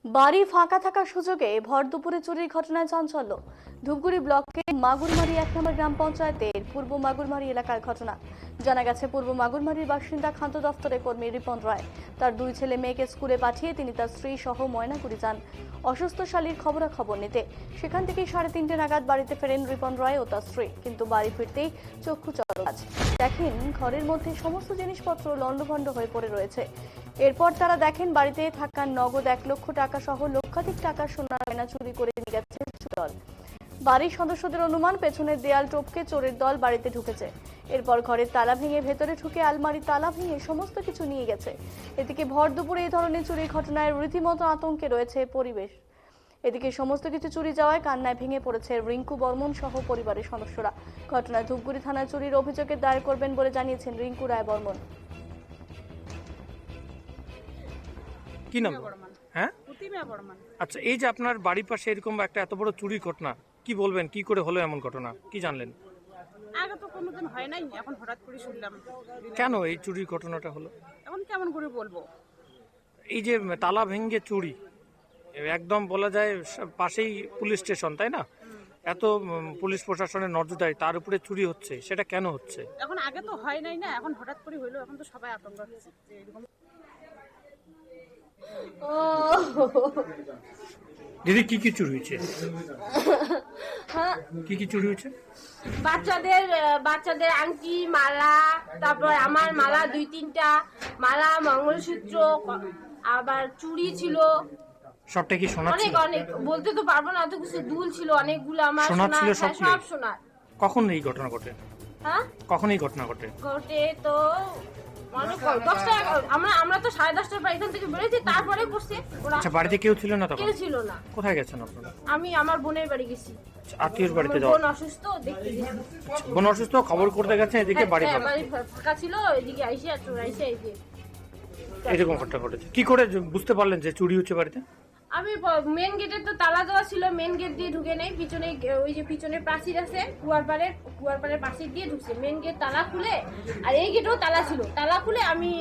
বাড়ি ফাঁকা থাকার সুযোগে ভর দুপুরে চুরির ঘটনায় চাঞ্চল্য। ধূপগুড়ি ব্লকের মাগুরমারি ১ নম্বর গ্রাম পঞ্চায়েতের পূর্ব মাগুরমারি এলাকার ঘটনা। জানা গেছে, পূর্ব মাগুরমারির বাসিন্দা খাদ্য দফতরের কর্মী রিপন রায় তার 2 ছেলে মেয়েকে স্কুলে পাঠিয়ে তিনি তার স্ত্রী সহ ময়নাগুড়ি যান অসুস্থ শালীর খবরাখবর নিতে। সেখান থেকে 3:30 নাগাদ বাড়িতে ফেরেন রিপন রায় ও তার স্ত্রী, কিন্তু বাড়ি ফিরতেই চক্ষু চড়ক দেখেন ঘরের মধ্যে সমস্ত জিনিসপত্র লণ্ডভণ্ড হয়ে পড়ে রয়েছে। এরপর তারা দেখেন বাড়িতে থাকা নগদ 1 লক্ষ টাকা সহ লক্ষাধিক টাকার সোনার গয়না চুরি করে নিয়ে গেছে চোর দল। বাড়ির সদস্যদের অনুমান, পেছনের দেয়াল টপকে চোরের দল বাড়িতে ঢুকেছে। এরপর ঘরের তালা ভেঙে ভেতরে ঢুকে আলমারির তালা ভেঙে সমস্ত কিছু নিয়ে গেছে। এদিকে ভর দুপুরে এই ধরনের চুরির ঘটনায় রীতিমতো আতঙ্কে রয়েছে পরিবেশ। এদিকে সমস্ত কিছু চুরি যাওয়ায় কান্নায় ভেঙে পড়েছে রিঙ্কু বর্মন সহ পরিবারের সদস্যরা। ঘটনায় ধূপগুড়ি থানায় চুরির অভিযোগে দায়ের করবেন বলে জানিয়েছেন রিঙ্কু রায় বর্মন। কি নাম? হ্যাঁ, আচ্ছা, এই যে আপনার বাড়ির পাশে এরকম একটা এত বড় চুরির ঘটনা, কি বলবেন? কি করে হলো এমন ঘটনা, কি জানলেন? আগে তো কোনোদিন হয় নাই, এখন হঠাৎ করে শুনলাম। কেন এই চুরির ঘটনাটা হলো? এখন কেমন করে বলবো? এই যে তালা ভেঙে চুরি, একদম বলা যায় পাশেই পুলিশ স্টেশন, তাই না? এত পুলিশ প্রশাসনের নজরদারি, তার উপরে চুরি হচ্ছে, সেটা কেন হচ্ছে? এখন আগে তো হয় নাই না, এখন হঠাৎ করে হইলো, এখন তো সবাই আতঙ্ক হচ্ছে যে এরকম। দিদি, কি কি চুরি হয়েছে? কি কি চুরি হয়েছে? বাচ্চাদের আংটি, মালা, তারপর আমার মালা 2-3টা মালা, মঙ্গলসূত্র, আবার চুড়ি ছিল। সবটা কি সোনা ছিল? অনেক বলতে তো পারবো না, এত কিছু দুল ছিল অনেকগুলো। আমার সোনা ছিল সব? সব সোনা। কখন এই ঘটনা ঘটে? হ্যাঁ, কখন এই ঘটনা ঘটে? তো আমরা তো 10:30টার পর এখান থেকে বেরোছি, তারপরে করছে ওরা। আচ্ছা, বাড়িতে কেউ ছিল না তখন? কেউ ছিল না। কোথায় গেছেন আপনারা? আমি আমার বোনের বাড়ি গেছি। আত্মীয়র বাড়িতে আমার যাওয়া? বোন অসুস্থ, দেখতে গেছি। বোন অসুস্থ, খবর করতে গেছে, এদিকে বাড়ি হ্যাঁ, ফাঁকা। বাড়ি ফাঁকা ছিল, এদিকে আইসে আর চোর আইসে এই যে এরকম ঘটনা ঘটেছে। কি করে বুঝতে পারলেন যে চুরি হচ্ছে বাড়িতে? আমি মেন গেটে তো তালা দেওয়া ছিল, মেন গেট দিয়ে ঢুকে নেই, পিছনে ওই যে পিছনে প্রাচীর আছে, কুয়ারপাড়ের প্রাচীর দিয়ে ঢুকছে। মেন গেট তালা খুলে, আর এই গেটেও তালা ছিল, তালা খুলে আমি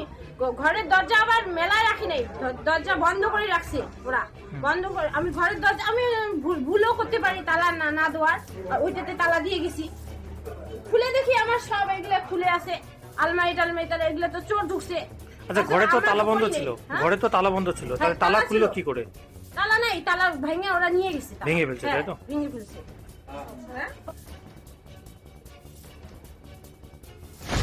ঘরের দরজা আবার মেলায় রাখি নাই, দরজা বন্ধ করে রাখছে ওরা। বন্ধ করে আমি ঘরের দরজা আমি ভুলও করতে পারি তালা না দেওয়ার, ওইটাতে তালা দিয়ে গেছি। খুলে দেখি আমার সব এগুলা খুলে আছে, আলমারি টালমারি, তালা এগুলা তো চোর ঢুকছে। আচ্ছা, ঘরে তো তালা বন্ধ ছিল, ঘরে তো তালা বন্ধ ছিল, তাহলে তালা খুললো কি করে? তালা নাই, তালা ভেঙে ওরা নিয়ে গেছে। ভেঙে ফেলছে, তাই তো? ভেঙে ফেলছে।